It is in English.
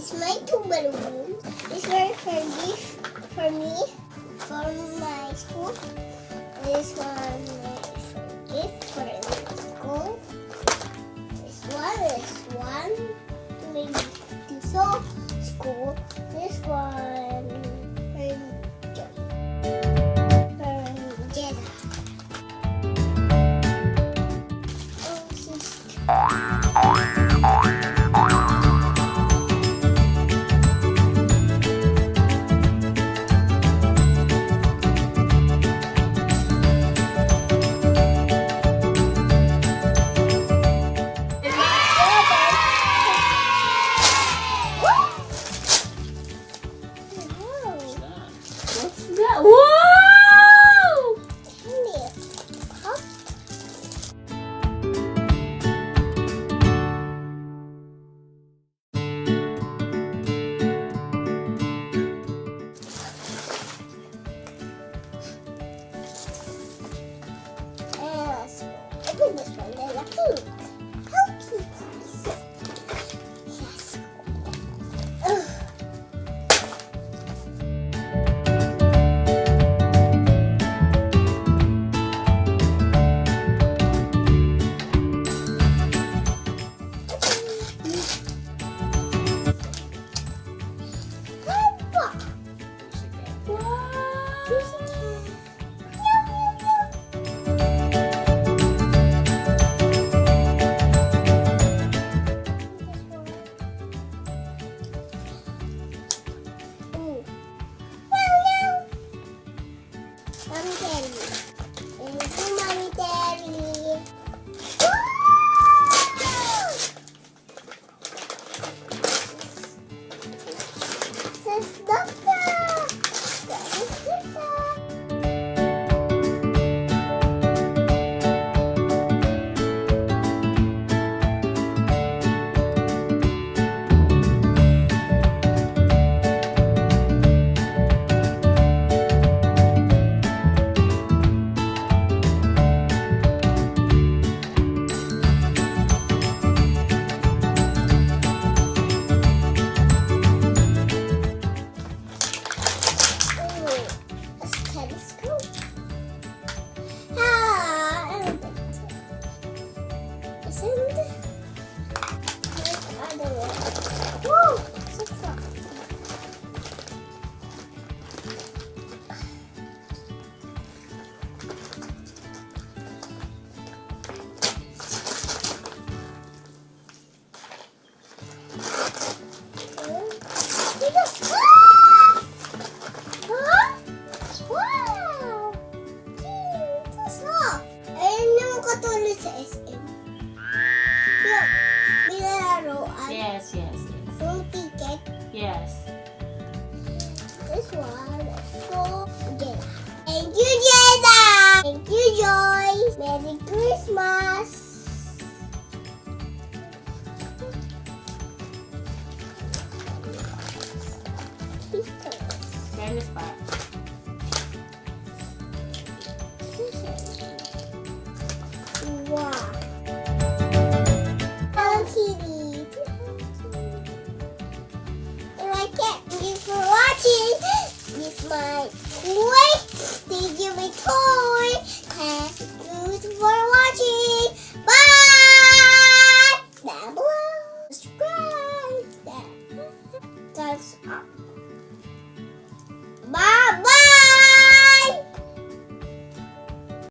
It's my two balloons. This one for me, for my school. This one is for gift for the school. This one to make this whole school. This one for Jenna. Open this one, then a pink. How cute is it? Yes. Ugh. Mommy Daddy. Thank you, Mommy Daddy. This is Doctor. This is Doctor. Yes. Full ticket. Yes. This one is for Jenna. Thank you, Jenna. Thank you, Joy. Merry Christmas. Fairness pa. Wow. Hello Kitty. Thank you for watching. This is my toy. Thank you my toy. Thank you for watching. Bye. Down below. Subscribe. Thumbs up.